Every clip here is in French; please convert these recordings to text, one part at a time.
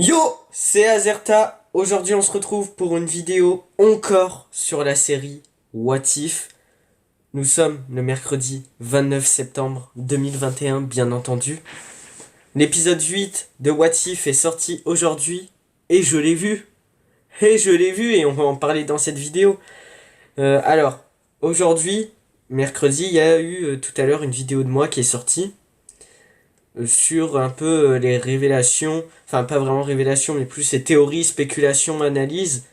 Yo, c'est Azerta. Aujourd'hui, on se retrouve pour une vidéo encore sur la série What If. Nous sommes le mercredi 29 septembre 2021, bien entendu. L'épisode 8 de What If est sorti aujourd'hui et je l'ai vu. Et on va en parler dans cette vidéo. Alors, aujourd'hui, mercredi, il y a eu tout à l'heure une vidéo de moi qui est sortie sur un peu les révélations, enfin pas vraiment révélations, mais plus ces théories, spéculations, analyses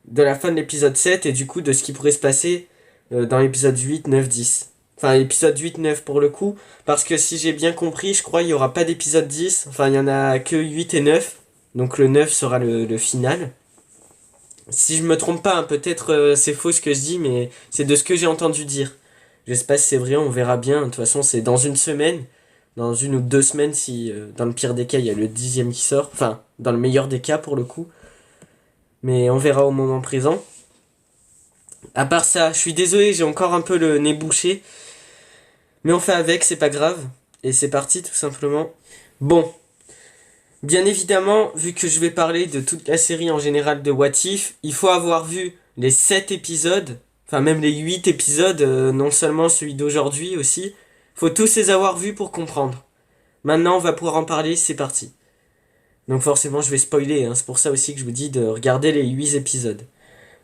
de la fin de l'épisode 7 et du coup de ce qui pourrait se passer dans l'épisode 8, 9, 10. Enfin l'épisode 8, 9 pour le coup, parce que si j'ai bien compris, je crois il n'y aura pas d'épisode 10, enfin il y en a que 8 et 9, donc le 9 sera le final. Si je me trompe pas, hein, peut-être c'est faux ce que je dis, mais c'est de ce que j'ai entendu dire. Je sais pas si c'est vrai, on verra bien. De toute façon, c'est dans une semaine, dans une ou deux semaines, si dans le pire des cas, il y a le dixième qui sort. Enfin, dans le meilleur des cas pour le coup. Mais on verra au moment présent. À part ça, je suis désolé, j'ai encore un peu le nez bouché. Mais on fait avec, c'est pas grave. Et c'est parti tout simplement. Bon, bien évidemment, vu que je vais parler de toute la série en général de What If, il faut avoir vu les 7 épisodes, enfin même les 8 épisodes, non seulement celui d'aujourd'hui aussi. Faut tous les avoir vus pour comprendre. Maintenant, on va pouvoir en parler, c'est parti. Donc forcément, je vais spoiler, hein, c'est pour ça aussi que je vous dis de regarder les 8 épisodes.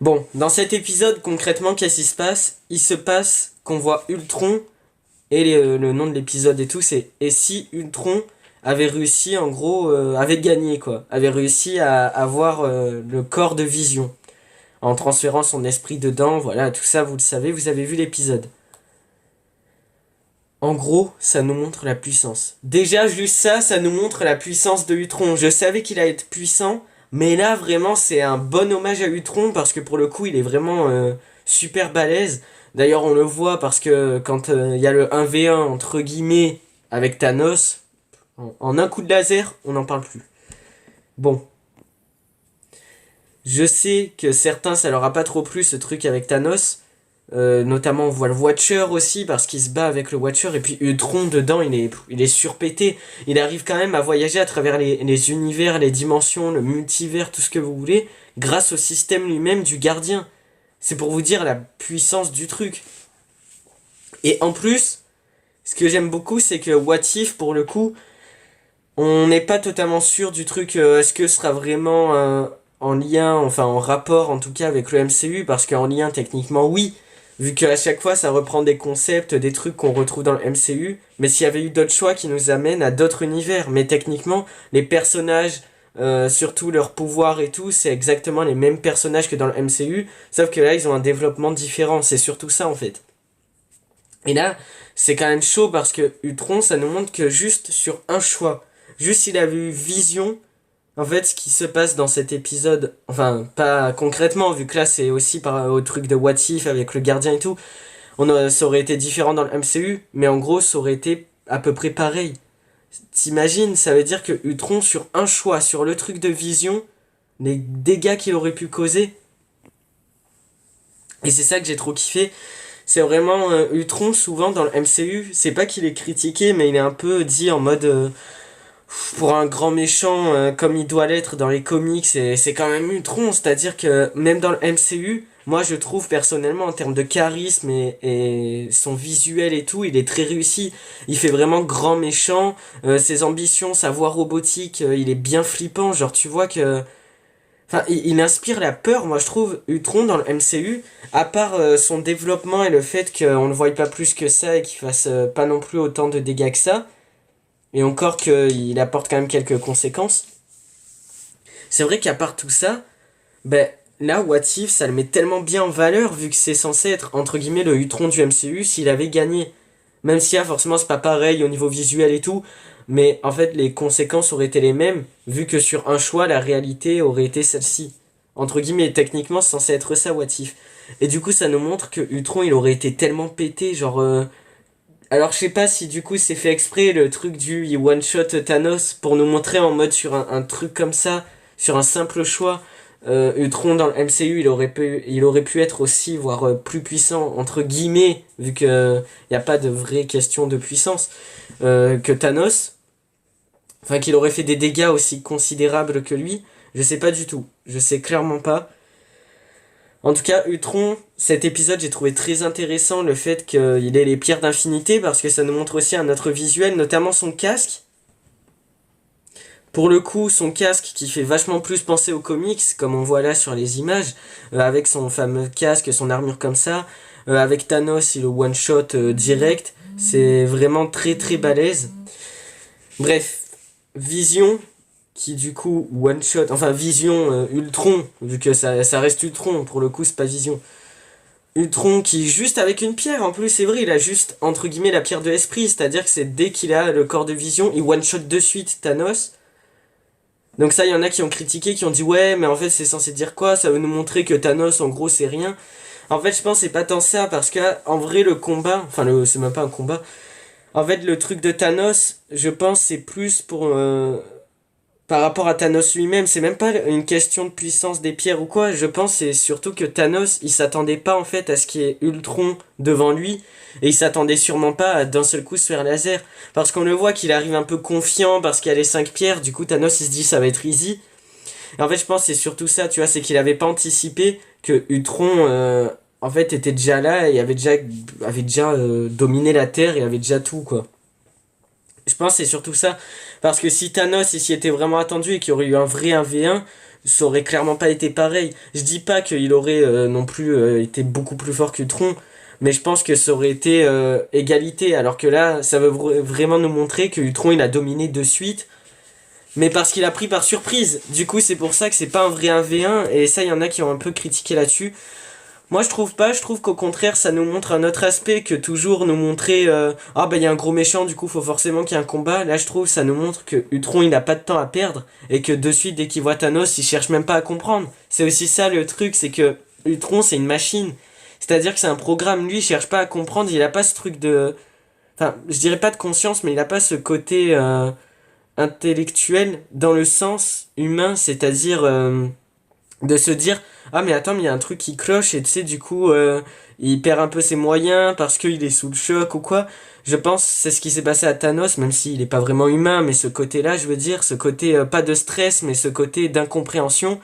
Bon, dans cet épisode, concrètement, qu'est-ce qui se passe? Il se passe qu'on voit Ultron, et le nom de l'épisode et tout, c'est « Et si Ultron avait réussi, en gros, avait gagné, quoi. Avait réussi à avoir le corps de Vision. En transférant son esprit dedans, voilà, tout ça, vous le savez, vous avez vu l'épisode. En gros, ça nous montre la puissance. Déjà, juste ça, ça nous montre la puissance de Ultron. Je savais qu'il allait être puissant, mais là, vraiment, c'est un bon hommage à Ultron, parce que pour le coup, il est vraiment super balèze. D'ailleurs, on le voit parce que quand il y a le 1v1, entre guillemets, avec Thanos, en un coup de laser, on n'en parle plus. Bon, je sais que certains, ça leur a pas trop plu ce truc avec Thanos. Notamment, on voit le Watcher aussi, parce qu'il se bat avec le Watcher. Et puis Ultron, dedans, il est surpété. Il arrive quand même à voyager à travers les univers, les dimensions, le multivers, tout ce que vous voulez, grâce au système lui-même du gardien. C'est pour vous dire la puissance du truc. Et en plus, ce que j'aime beaucoup, c'est que What If, pour le coup, on n'est pas totalement sûr du truc, est-ce que ce sera vraiment en lien, enfin en rapport en tout cas avec le MCU, parce qu'en lien techniquement oui, vu qu'à chaque fois ça reprend des concepts, des trucs qu'on retrouve dans le MCU, mais s'il y avait eu d'autres choix qui nous amènent à d'autres univers, mais techniquement les personnages, surtout leurs pouvoirs et tout, c'est exactement les mêmes personnages que dans le MCU, sauf que là ils ont un développement différent, c'est surtout ça en fait. Et là, c'est quand même chaud parce que Ultron, ça nous montre que juste sur un choix, juste s'il avait eu Vision, en fait, ce qui se passe dans cet épisode, enfin, pas concrètement, vu que là, c'est aussi au truc de What If avec le gardien et tout, ça aurait été différent dans le MCU, mais en gros, ça aurait été à peu près pareil. T'imagines, ça veut dire que Ultron, sur un choix, sur le truc de Vision, les dégâts qu'il aurait pu causer, et c'est ça que j'ai trop kiffé. C'est vraiment Ultron, souvent dans le MCU, c'est pas qu'il est critiqué, mais il est un peu dit en mode pour un grand méchant comme il doit l'être dans les comics, c'est quand même Ultron. C'est-à-dire que même dans le MCU, moi je trouve personnellement en termes de charisme et son visuel et tout, il est très réussi. Il fait vraiment grand méchant, ses ambitions, sa voix robotique, il est bien flippant. Genre tu vois que enfin, il inspire la peur, moi je trouve, Ultron dans le MCU, à part son développement et le fait qu'on ne le voie pas plus que ça et qu'il fasse pas non plus autant de dégâts que ça, et encore qu'il apporte quand même quelques conséquences. C'est vrai qu'à part tout ça, ben là, What If, ça le met tellement bien en valeur, vu que c'est censé être, entre guillemets, le Ultron du MCU s'il avait gagné. Même si là, forcément, c'est pas pareil au niveau visuel et tout, mais en fait, les conséquences auraient été les mêmes, vu que sur un choix, la réalité aurait été celle-ci. Entre guillemets, techniquement, c'est censé être ça, What If. Et du coup, ça nous montre que Ultron, il aurait été tellement pété, genre... Alors, je sais pas si du coup, c'est fait exprès, le truc du il one-shot Thanos, pour nous montrer en mode sur un truc comme ça, sur un simple choix. Ultron dans le MCU, il aurait pu être aussi, voire plus puissant, entre guillemets, vu que y a pas de vraie question de puissance, que Thanos. Enfin, qu'il aurait fait des dégâts aussi considérables que lui. Je sais pas du tout. Je sais clairement pas. En tout cas, Ultron, cet épisode, j'ai trouvé très intéressant le fait qu'il ait les pierres d'infinité parce que ça nous montre aussi un autre visuel, notamment son casque. Pour le coup, son casque qui fait vachement plus penser aux comics, comme on voit là sur les images, avec son fameux casque, son armure comme ça, avec Thanos et le one-shot direct, c'est vraiment très très balèze. Bref, Vision, qui du coup one-shot, enfin Vision, Ultron, vu que ça reste Ultron, pour le coup c'est pas Vision. Ultron qui, juste avec une pierre, en plus c'est vrai, il a juste entre guillemets la pierre de l'esprit, c'est-à-dire que c'est dès qu'il a le corps de Vision, il one-shot de suite Thanos. Donc ça, il y en a qui ont critiqué, qui ont dit ouais, mais en fait c'est censé dire quoi? Ça veut nous montrer que Thanos en gros c'est rien. En fait je pense que c'est pas tant ça, parce que en vrai le combat, enfin c'est même pas un combat. En fait le truc de Thanos, je pense c'est plus pour par rapport à Thanos lui-même, c'est même pas une question de puissance des pierres ou quoi, je pense c'est surtout que Thanos, il s'attendait pas en fait à ce qu'il y ait Ultron devant lui, et il s'attendait sûrement pas à d'un seul coup se faire laser, parce qu'on le voit qu'il arrive un peu confiant parce qu'il y a les 5 pierres, du coup Thanos il se dit ça va être easy, et en fait je pense c'est surtout ça, tu vois, c'est qu'il avait pas anticipé que Ultron en fait était déjà là et avait déjà dominé la Terre et avait déjà tout quoi. Je pense que c'est surtout ça. Parce que si Thanos il s'y était vraiment attendu et qu'il y aurait eu un vrai 1v1, ça aurait clairement pas été pareil. Je dis pas qu'il aurait non plus été beaucoup plus fort qu'Ultron, mais je pense que ça aurait été égalité. Alors que là, ça veut vraiment nous montrer que Ultron il a dominé de suite, mais parce qu'il a pris par surprise. Du coup, c'est pour ça que c'est pas un vrai 1v1, et ça, il y en a qui ont un peu critiqué là-dessus. Moi je trouve pas, je trouve qu'au contraire ça nous montre un autre aspect que toujours nous montrer ah bah il y a un gros méchant du coup faut forcément qu'il y ait un combat. Là je trouve ça nous montre que Ultron il a pas de temps à perdre et que de suite dès qu'il voit Thanos il cherche même pas à comprendre. C'est aussi ça le truc, c'est que Ultron c'est une machine. C'est-à-dire que c'est un programme, lui il cherche pas à comprendre, il a pas ce truc de... Enfin je dirais pas de conscience mais il a pas ce côté intellectuel dans le sens humain, c'est-à-dire... de se dire ah mais attends mais il y a un truc qui cloche et tu sais du coup il perd un peu ses moyens parce qu'il est sous le choc ou quoi. Je pense c'est ce qui s'est passé à Thanos, même s'il est pas vraiment humain, mais ce côté là je veux dire, ce côté pas de stress mais ce côté d'incompréhension,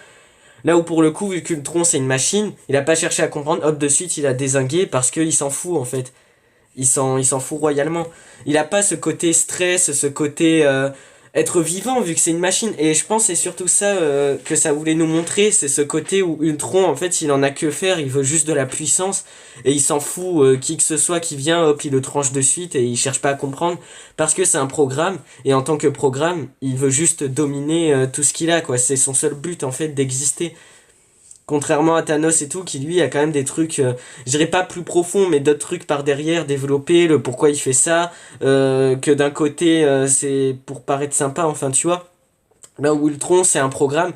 là où pour le coup vu qu'Ultron c'est une machine, il a pas cherché à comprendre, hop de suite il a dézingué parce qu'il s'en fout en fait, il s'en fout royalement. Il a pas ce côté stress, ce côté être vivant vu que c'est une machine. Et je pense que c'est surtout ça que ça voulait nous montrer, c'est ce côté où Ultron en fait il en a que faire, il veut juste de la puissance et il s'en fout qui que ce soit qui vient, hop il le tranche de suite et il cherche pas à comprendre parce que c'est un programme et en tant que programme il veut juste dominer tout ce qu'il a quoi. C'est son seul but en fait d'exister. Contrairement à Thanos et tout, qui lui a quand même des trucs, je dirais pas plus profonds, mais d'autres trucs par derrière, développer le pourquoi il fait ça, que d'un côté c'est pour paraître sympa, enfin tu vois. Là où Ultron c'est un programme.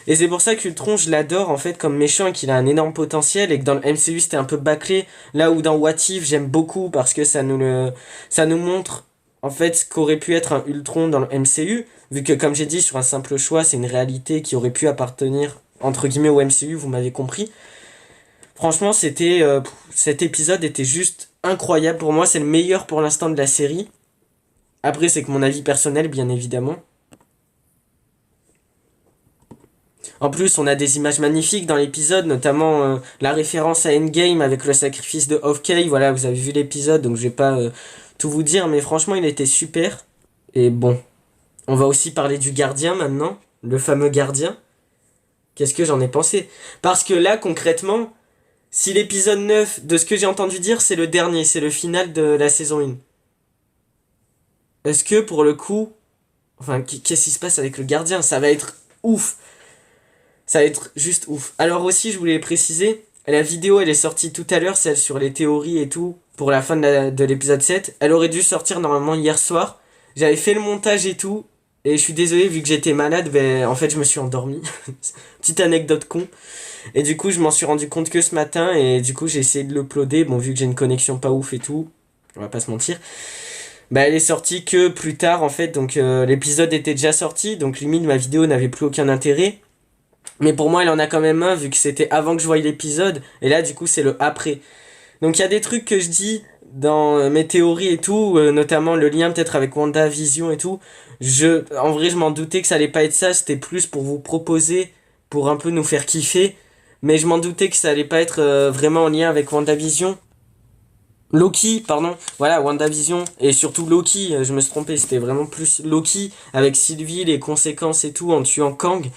Et c'est pour ça qu'Ultron je l'adore en fait comme méchant et qu'il a un énorme potentiel et que dans le MCU c'était un peu bâclé. Là où dans What If j'aime beaucoup parce que ça nous montre en fait ce qu'aurait pu être un Ultron dans le MCU. Vu que comme j'ai dit sur un simple choix c'est une réalité qui aurait pu appartenir entre guillemets au MCU, vous m'avez compris. Franchement, cet épisode était juste incroyable pour moi, c'est le meilleur pour l'instant de la série. Après, c'est que mon avis personnel, bien évidemment. En plus, on a des images magnifiques dans l'épisode, notamment la référence à Endgame avec le sacrifice de Hawkeye. Voilà, vous avez vu l'épisode, donc je vais pas tout vous dire, mais franchement, il était super. Et bon, on va aussi parler du gardien maintenant, le fameux gardien. Qu'est-ce que j'en ai pensé? Parce que là, concrètement, si l'épisode 9, de ce que j'ai entendu dire, c'est le dernier, c'est le final de la saison 1. Est-ce que pour le coup, enfin, qu'est-ce qui se passe avec le gardien? Ça va être ouf. Ça va être juste ouf. Alors aussi, je voulais préciser, la vidéo, elle est sortie tout à l'heure, celle sur les théories et tout, pour la fin de l'épisode 7. Elle aurait dû sortir normalement hier soir. J'avais fait le montage et tout, et je suis désolé, vu que j'étais malade, ben, en fait, je me suis endormi. Petite anecdote con. Et du coup, je m'en suis rendu compte que ce matin, et du coup, j'ai essayé de l'uploader. Bon, vu que j'ai une connexion pas ouf et tout, on va pas se mentir. Bah, elle est sortie que plus tard, en fait, donc l'épisode était déjà sorti, donc limite, ma vidéo n'avait plus aucun intérêt. Mais pour moi, elle en a quand même un, vu que c'était avant que je voie l'épisode, et là, du coup, c'est le après. Donc, il y a des trucs que je dis dans mes théories et tout, notamment le lien peut-être avec WandaVision et tout, en vrai, je m'en doutais que ça allait pas être ça, c'était plus pour vous proposer, pour un peu nous faire kiffer, mais je m'en doutais que ça allait pas être vraiment en lien avec WandaVision. Loki, pardon, voilà, WandaVision, et surtout Loki, je me suis trompé, c'était vraiment plus Loki, avec Sylvie, les conséquences et tout, en tuant Kang.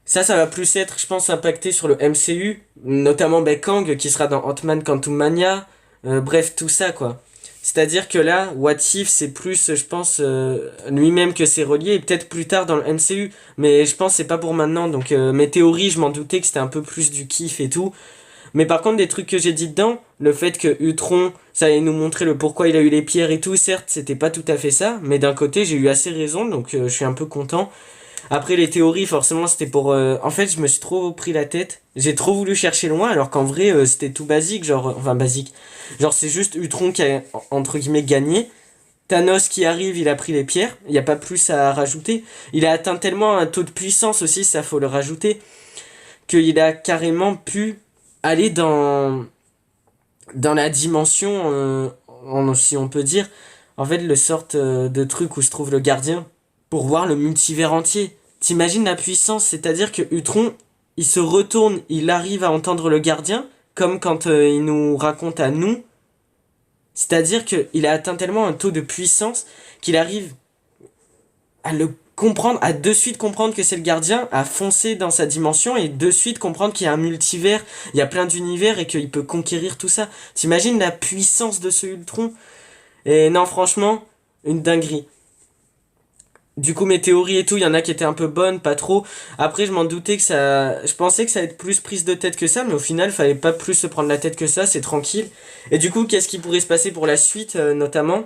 Ça va plus être, je pense, impacté sur le MCU, notamment Kang, qui sera dans Ant-Man Quantumania, bref, tout ça, quoi. C'est-à-dire que là, What If, c'est plus, je pense, lui-même que c'est relié, et peut-être plus tard dans le MCU, mais je pense que c'est pas pour maintenant, donc mes théories, je m'en doutais que c'était un peu plus du kiff et tout, mais par contre, des trucs que j'ai dit dedans, le fait que Ultron, ça allait nous montrer le pourquoi il a eu les pierres et tout, certes, c'était pas tout à fait ça, mais d'un côté, j'ai eu assez raison, donc je suis un peu content. Après, les théories, forcément, c'était pour... En fait, je me suis trop pris la tête. J'ai trop voulu chercher loin, alors qu'en vrai, c'était tout basique, genre... Enfin, basique. Genre, c'est juste Ultron qui a, entre guillemets, gagné. Thanos qui arrive, il a pris les pierres. Il n'y a pas plus à rajouter. Il a atteint tellement un taux de puissance aussi, ça faut le rajouter, qu'il a carrément pu aller dans la dimension, si on peut dire, en fait, le sorte de truc où se trouve le gardien, pour voir le multivers entier. T'imagines la puissance, c'est-à-dire que Ultron, il se retourne, il arrive à entendre le gardien, comme quand il nous raconte à nous. C'est-à-dire qu'il a atteint tellement un taux de puissance qu'il arrive à le comprendre, à de suite comprendre que c'est le gardien, à foncer dans sa dimension et de suite comprendre qu'il y a un multivers, il y a plein d'univers et qu'il peut conquérir tout ça. T'imagines la puissance de ce Ultron? Et non, franchement, une dinguerie. Du coup, mes théories et tout, il y en a qui étaient un peu bonnes, pas trop. Après, je m'en doutais que ça... Je pensais que ça allait être plus prise de tête que ça, mais au final, fallait pas plus se prendre la tête que ça, c'est tranquille. Et du coup, qu'est-ce qui pourrait se passer pour la suite, notamment?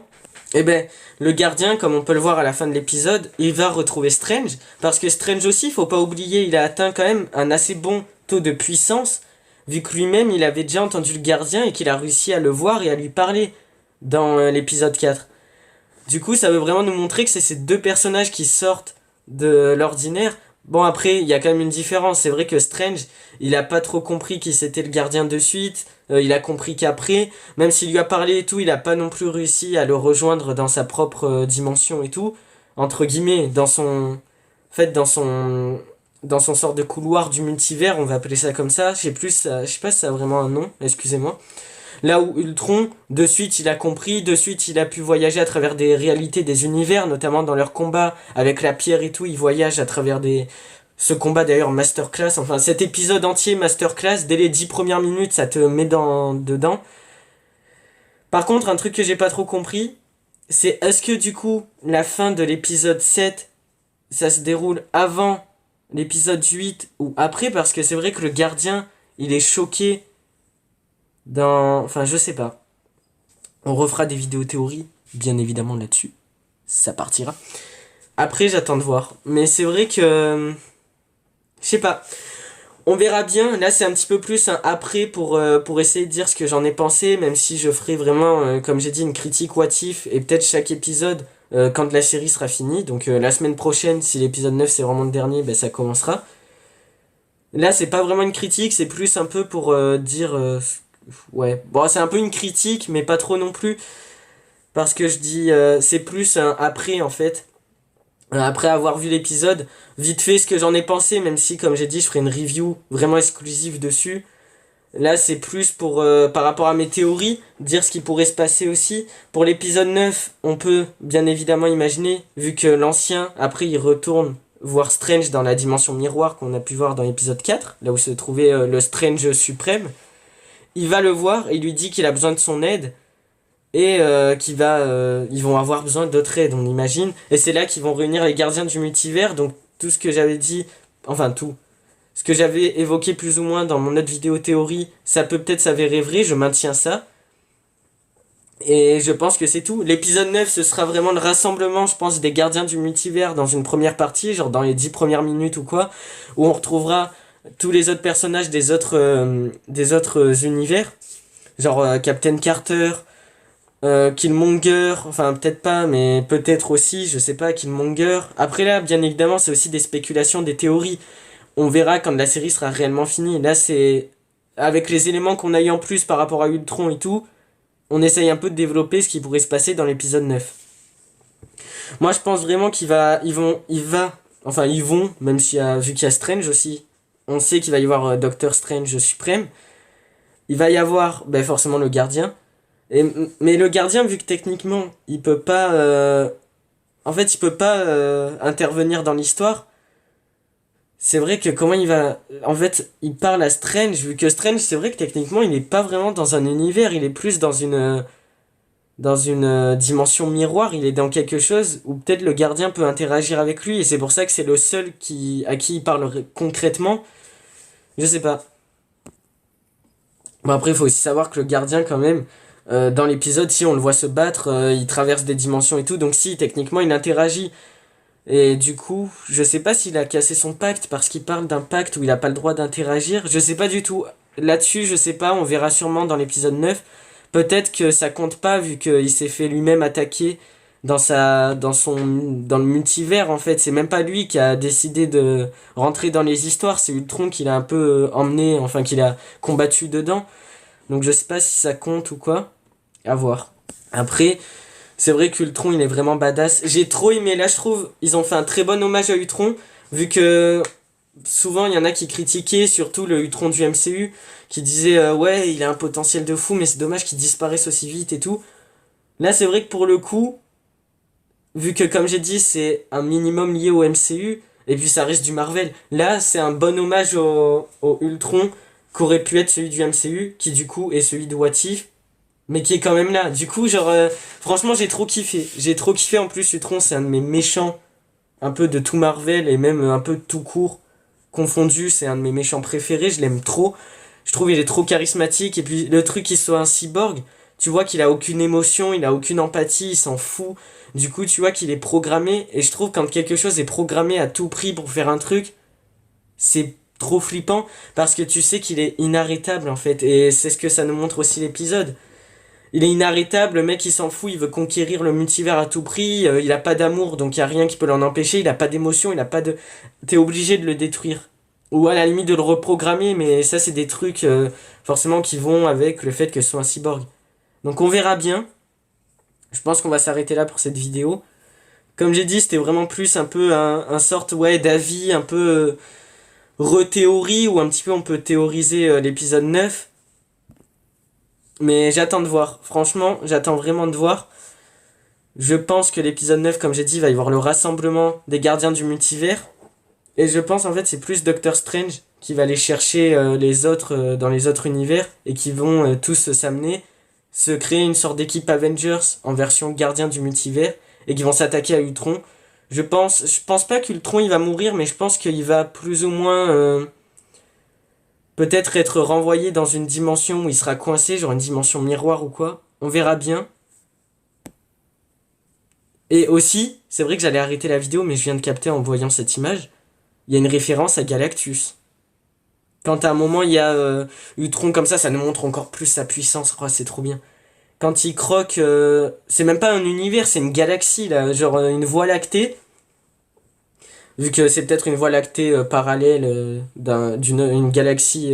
Eh ben, le gardien, comme on peut le voir à la fin de l'épisode, il va retrouver Strange, parce que Strange aussi, faut pas oublier, il a atteint quand même un assez bon taux de puissance, vu que lui-même, il avait déjà entendu le gardien et qu'il a réussi à le voir et à lui parler dans l'épisode 4. Du coup, ça veut vraiment nous montrer que c'est ces deux personnages qui sortent de l'ordinaire. Bon, après, il y a quand même une différence. C'est vrai que Strange, il a pas trop compris qui c'était le gardien de suite. Il a compris qu'après, même s'il lui a parlé et tout, il a pas non plus réussi à le rejoindre dans sa propre dimension et tout. Entre guillemets, en fait, dans son sort de couloir du multivers, on va appeler ça comme ça. Je sais pas si ça a vraiment un nom, excusez-moi. Là où Ultron, de suite il a compris, de suite il a pu voyager à travers des réalités, des univers, notamment dans leur combat avec la pierre et tout, il voyage à travers des... Ce combat d'ailleurs masterclass, enfin cet épisode entier masterclass, dès les 10 premières minutes ça te met dedans. Par contre un truc que j'ai pas trop compris, c'est est-ce que du coup la fin de l'épisode 7, ça se déroule avant l'épisode 8 ou après, parce que c'est vrai que le gardien il est choqué dans... Enfin je sais pas. On refera des vidéos théories, bien évidemment là-dessus. Ça partira. Après, j'attends de voir. Mais c'est vrai que... Je sais pas. On verra bien. Là, c'est un petit peu plus un après pour essayer de dire ce que j'en ai pensé, même si je ferai vraiment, comme j'ai dit, une critique what if, et peut-être chaque épisode quand la série sera finie. Donc la semaine prochaine, si l'épisode 9 c'est vraiment le dernier, ben, ça commencera. Là, c'est pas vraiment une critique, c'est plus un peu pour dire... ouais, bon, c'est un peu une critique, mais pas trop non plus. Parce que je dis, c'est plus un après en fait. Après avoir vu l'épisode, vite fait ce que j'en ai pensé, même si comme j'ai dit, je ferai une review vraiment exclusive dessus. Là, c'est plus pour, par rapport à mes théories, dire ce qui pourrait se passer aussi. Pour l'épisode 9, on peut bien évidemment imaginer, vu que l'ancien, après, il retourne voir Strange dans la dimension miroir qu'on a pu voir dans l'épisode 4, là où se trouvait le Strange suprême. Il va le voir et il lui dit qu'il a besoin de son aide. Et ils vont avoir besoin d'autres aides, on imagine. Et c'est là qu'ils vont réunir les gardiens du multivers. Donc tout ce que j'avais dit, enfin tout, ce que j'avais évoqué plus ou moins dans mon autre vidéo théorie, ça peut peut-être s'avérer vrai, je maintiens ça. Et je pense que c'est tout. L'épisode 9, ce sera vraiment le rassemblement, je pense, des gardiens du multivers dans une première partie, genre dans les 10 premières minutes ou quoi, où on retrouvera tous les autres personnages des autres univers, genre Captain Carter, Killmonger, enfin peut-être pas, mais peut-être aussi, je sais pas, Killmonger. Après là, bien évidemment, c'est aussi des spéculations, des théories. On verra quand la série sera réellement finie. Là, c'est avec les éléments qu'on a eu en plus par rapport à Ultron et tout. on essaye un peu de développer ce qui pourrait se passer dans l'épisode 9. Moi, je pense vraiment ils vont, même vu qu'il y a Strange aussi, on sait qu'il va y avoir Doctor Strange suprême, il va y avoir forcément le gardien, mais le gardien, vu que techniquement, il peut pas, il peut pas intervenir dans l'histoire. C'est vrai que comment il va... En fait, il parle à Strange, vu que Strange, c'est vrai que techniquement, il est pas vraiment dans un univers, il est plus dans une dimension miroir, il est dans quelque chose où peut-être le gardien peut interagir avec lui, et c'est pour ça que c'est le seul à qui il parle concrètement. Je sais pas. Bon, après, il faut aussi savoir que le gardien, quand même, dans l'épisode, si on le voit se battre, il traverse des dimensions et tout, donc si, techniquement, il interagit. Et du coup, je sais pas s'il a cassé son pacte parce qu'il parle d'un pacte où il a pas le droit d'interagir. Je sais pas du tout. Là-dessus, je sais pas, on verra sûrement dans l'épisode 9. Peut-être que ça compte pas vu qu'il s'est fait lui-même attaquer dans le multivers en fait. C'est même pas lui qui a décidé de rentrer dans les histoires, c'est Ultron qui l'a un peu emmené, enfin qui l'a combattu dedans. Donc je sais pas si ça compte ou quoi. À voir. Après, c'est vrai qu'Ultron, il est vraiment badass. J'ai trop aimé, là je trouve, ils ont fait un très bon hommage à Ultron, vu que souvent il y en a qui critiquaient, surtout le Ultron du MCU, qui disaient ouais, il a un potentiel de fou, mais c'est dommage qu'il disparaisse aussi vite et tout. Là c'est vrai que pour le coup, vu que comme j'ai dit, c'est un minimum lié au MCU, et puis ça reste du Marvel, là c'est un bon hommage au Ultron qu'aurait pu être celui du MCU, qui du coup est celui de What If, mais qui est quand même là. Du coup, genre, franchement, j'ai trop kiffé. J'ai trop kiffé. En plus, Ultron, c'est un de mes méchants, un peu de tout Marvel et même un peu de tout court confondu. C'est un de mes méchants préférés. Je l'aime trop. Je trouve il est trop charismatique. Et puis, le truc qu'il soit un cyborg, tu vois qu'il a aucune émotion, il a aucune empathie, il s'en fout. Du coup, tu vois qu'il est programmé. Et je trouve quand quelque chose est programmé à tout prix pour faire un truc, c'est trop flippant parce que tu sais qu'il est inarrêtable en fait. Et c'est ce que ça nous montre aussi l'épisode. Il est inarrêtable, le mec il s'en fout, il veut conquérir le multivers à tout prix, il a pas d'amour donc il y a rien qui peut l'en empêcher, il a pas d'émotion, il a pas de... T'es obligé de le détruire. Ou à la limite de le reprogrammer, mais ça c'est des trucs forcément qui vont avec le fait que ce soit un cyborg. Donc on verra bien. Je pense qu'on va s'arrêter là pour cette vidéo. Comme j'ai dit, c'était vraiment plus un peu un sorte d'avis, un peu rethéorie, ou un petit peu on peut théoriser l'épisode 9. Mais j'attends de voir. Franchement, j'attends vraiment de voir. Je pense que l'épisode 9, comme j'ai dit, va y avoir le rassemblement des gardiens du multivers. Et je pense en fait c'est plus Doctor Strange qui va aller chercher les autres dans les autres univers et qui vont tous s'amener, se créer une sorte d'équipe Avengers en version gardien du multivers et qui vont s'attaquer à Ultron. Je pense pas qu'Ultron il va mourir, mais je pense qu'il va plus ou moins peut-être être renvoyé dans une dimension où il sera coincé, genre une dimension miroir ou quoi. On verra bien. Et aussi, c'est vrai que j'allais arrêter la vidéo, mais je viens de capter en voyant cette image, il y a une référence à Galactus. Quand à un moment il y a Ultron comme ça nous montre encore plus sa puissance, oh, c'est trop bien. Quand il croque, c'est même pas un univers, c'est une galaxie, là, genre une voie lactée. Vu que c'est peut-être une voie lactée parallèle d'une galaxie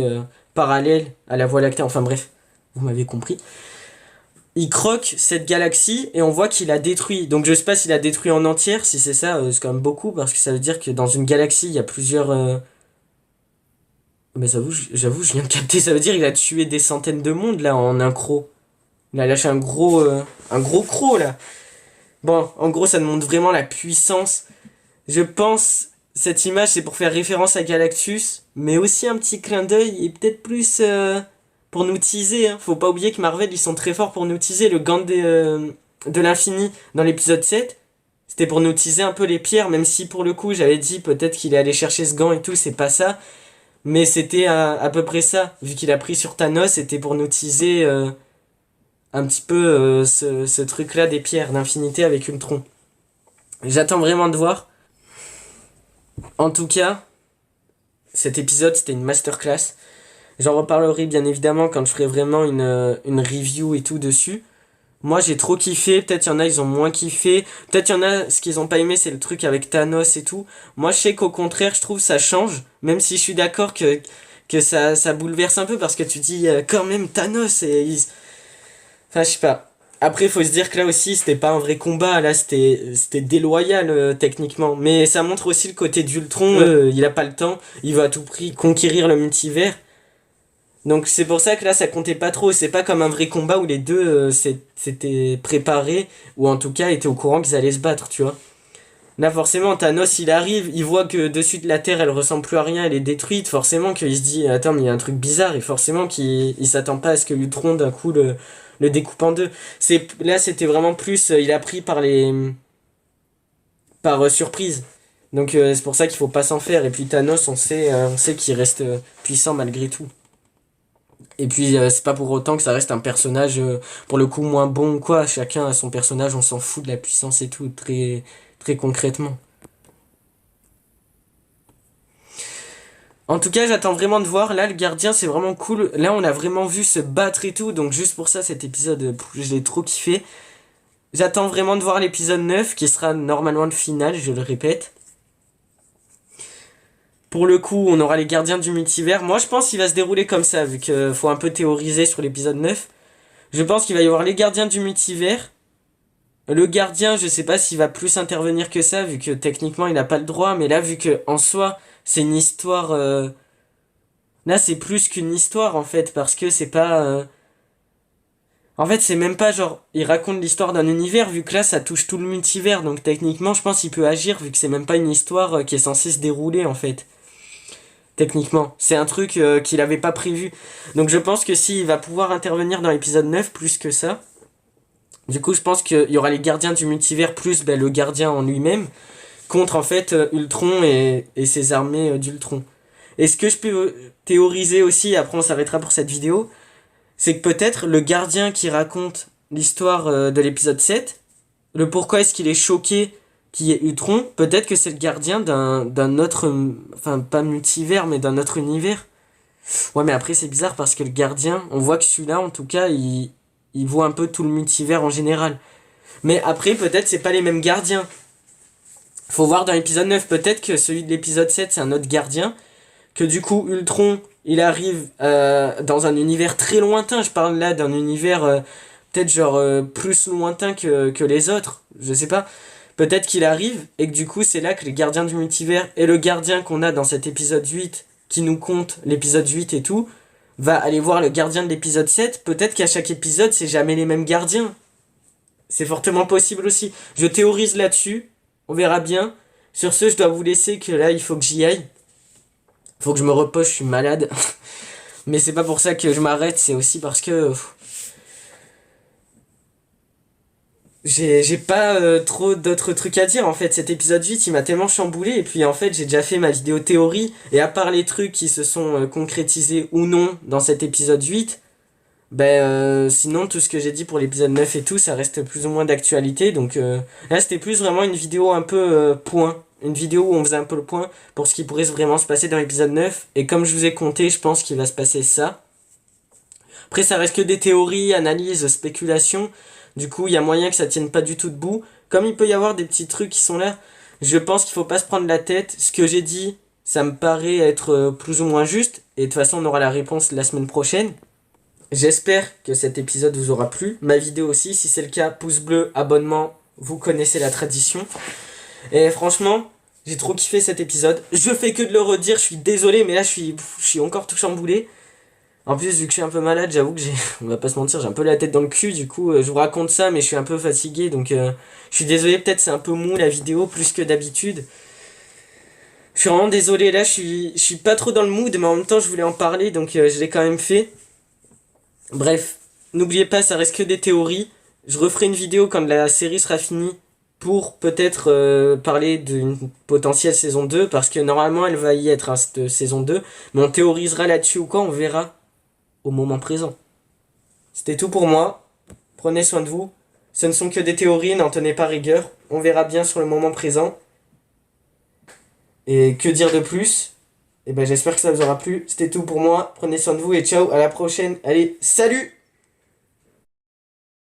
parallèle à la voie lactée, enfin bref, vous m'avez compris. Il croque cette galaxie et on voit qu'il a détruit. Donc je sais pas s'il a détruit en entière, si c'est ça, c'est quand même beaucoup, parce que ça veut dire que dans une galaxie, il y a plusieurs... Mais j'avoue, je viens de capter, ça veut dire qu'il a tué des centaines de mondes là en un croc. Il a lâché un gros croc là. Bon, en gros, ça nous montre vraiment la puissance. Je pense, cette image, c'est pour faire référence à Galactus, mais aussi un petit clin d'œil et peut-être plus pour nous teaser. Hein. Faut pas oublier que Marvel, ils sont très forts pour nous teaser. Le gant de l'infini dans l'épisode 7, c'était pour nous teaser un peu les pierres, même si pour le coup, j'avais dit peut-être qu'il est allé chercher ce gant et tout, c'est pas ça. Mais c'était à peu près ça, vu qu'il a pris sur Thanos, c'était pour nous teaser un petit peu ce truc-là des pierres d'infinité avec Ultron. J'attends vraiment de voir. En tout cas, cet épisode, c'était une masterclass. J'en reparlerai bien évidemment quand je ferai vraiment une review et tout dessus. Moi, j'ai trop kiffé. Peut-être il y en a, ils ont moins kiffé. Peut-être il y en a, ce qu'ils ont pas aimé, c'est le truc avec Thanos et tout. Moi, je sais qu'au contraire, je trouve ça change. Même si je suis d'accord que ça bouleverse un peu parce que tu dis quand même Thanos et Enfin, je sais pas. Après, faut se dire que là aussi, c'était pas un vrai combat. Là, c'était déloyal, techniquement. Mais ça montre aussi le côté d'Ultron. Il a pas le temps. Il veut à tout prix conquérir le multivers. Donc, c'est pour ça que là, ça comptait pas trop. C'est pas comme un vrai combat où les deux s'étaient préparés. Ou en tout cas, étaient au courant qu'ils allaient se battre, tu vois. Là, forcément, Thanos, il arrive. Il voit que dessus de la Terre, elle ressemble plus à rien. Elle est détruite. Forcément qu'il se dit, attends, mais il y a un truc bizarre. Et forcément qu'il s'attend pas à ce que Ultron, d'un coup, le découpe en deux. Là, c'était vraiment plus, il a pris par surprise. Donc c'est pour ça qu'il faut pas s'en faire. Et puis Thanos, on sait qu'il reste puissant malgré tout. Et puis c'est pas pour autant que ça reste un personnage pour le coup moins bon ou quoi. Chacun a son personnage, on s'en fout de la puissance et tout, très très concrètement. En tout cas, j'attends vraiment de voir. Là, le gardien, c'est vraiment cool. Là, on a vraiment vu se battre et tout. Donc juste pour ça, cet épisode, je l'ai trop kiffé. J'attends vraiment de voir l'épisode 9 qui sera normalement le final, je le répète. Pour le coup, on aura les gardiens du multivers. Moi, je pense qu'il va se dérouler comme ça, vu qu'il faut un peu théoriser sur l'épisode 9. Je pense qu'il va y avoir les gardiens du multivers. Le gardien, je sais pas s'il va plus intervenir que ça, vu que techniquement, il n'a pas le droit. Mais là, vu que en soi, c'est une histoire... Là, c'est plus qu'une histoire, en fait, parce que c'est pas... En fait, c'est même pas genre, il raconte l'histoire d'un univers, vu que là, ça touche tout le multivers, donc techniquement, je pense qu'il peut agir, vu que c'est même pas une histoire qui est censée se dérouler, en fait. Techniquement. C'est un truc qu'il avait pas prévu. Donc je pense que s'il va pouvoir intervenir dans l'épisode 9, plus que ça, du coup, je pense qu'il y aura les gardiens du multivers, plus le gardien en lui-même, contre, en fait, Ultron et ses armées d'Ultron. Et ce que je peux théoriser aussi, après on s'arrêtera pour cette vidéo, c'est que peut-être le gardien qui raconte l'histoire de l'épisode 7, le pourquoi est-ce qu'il est choqué qu'il y ait Ultron, peut-être que c'est le gardien d'un autre, enfin pas multivers, mais d'un autre univers. Ouais, mais après c'est bizarre parce que le gardien, on voit que celui-là, en tout cas, il voit un peu tout le multivers en général. Mais après, peut-être c'est pas les mêmes gardiens. Faut voir dans l'épisode 9, peut-être que celui de l'épisode 7, c'est un autre gardien, que du coup Ultron il arrive dans un univers très lointain. Je parle là d'un univers peut-être genre plus lointain que les autres, je sais pas. Peut-être qu'il arrive et que du coup c'est là que les gardiens du multivers et le gardien qu'on a dans cet épisode 8 qui nous compte l'épisode 8 et tout va aller voir le gardien de l'épisode 7. Peut-être qu'à chaque épisode c'est jamais les mêmes gardiens. C'est fortement possible aussi. Je théorise là-dessus, on verra bien. Sur ce, je dois vous laisser que là il faut que j'y aille. Faut que je me repose, je suis malade. Mais c'est pas pour ça que je m'arrête, c'est aussi parce que j'ai pas trop d'autres trucs à dire en fait. Cet épisode 8 il m'a tellement chamboulé et puis en fait j'ai déjà fait ma vidéo théorie et à part les trucs qui se sont concrétisés ou non dans cet épisode 8, sinon tout ce que j'ai dit pour l'épisode 9 et tout ça reste plus ou moins d'actualité. Donc là c'était plus vraiment une vidéo un peu point. Une vidéo où on faisait un peu le point pour ce qui pourrait vraiment se passer dans l'épisode 9. Et comme je vous ai compté, je pense qu'il va se passer ça. Après, ça reste que des théories, analyses, spéculations. Du coup, il y a moyen que ça tienne pas du tout debout. Comme il peut y avoir des petits trucs qui sont là, je pense qu'il faut pas se prendre la tête. Ce que j'ai dit, ça me paraît être plus ou moins juste. Et de toute façon, on aura la réponse la semaine prochaine. J'espère que cet épisode vous aura plu. Ma vidéo aussi, si c'est le cas, pouce bleu, abonnement, vous connaissez la tradition. Et franchement, j'ai trop kiffé cet épisode. Je fais que de le redire, je suis désolé, mais là je suis encore tout chamboulé. En plus, vu que je suis un peu malade, j'avoue que on va pas se mentir, j'ai un peu la tête dans le cul, du coup, je vous raconte ça, mais je suis un peu fatigué, donc je suis désolé, peut-être c'est un peu mou la vidéo, plus que d'habitude. Je suis vraiment désolé, là je suis pas trop dans le mood, mais en même temps je voulais en parler, donc je l'ai quand même fait. Bref, n'oubliez pas, ça reste que des théories. Je referai une vidéo quand la série sera finie pour peut-être parler d'une potentielle saison 2, parce que normalement elle va y être cette saison 2, mais on théorisera là-dessus ou quoi, on verra au moment présent. C'était tout pour moi, prenez soin de vous, ce ne sont que des théories, n'en tenez pas rigueur, on verra bien sur le moment présent. Et que dire de plus? Et j'espère que ça vous aura plu, c'était tout pour moi, prenez soin de vous et ciao, à la prochaine, allez, salut!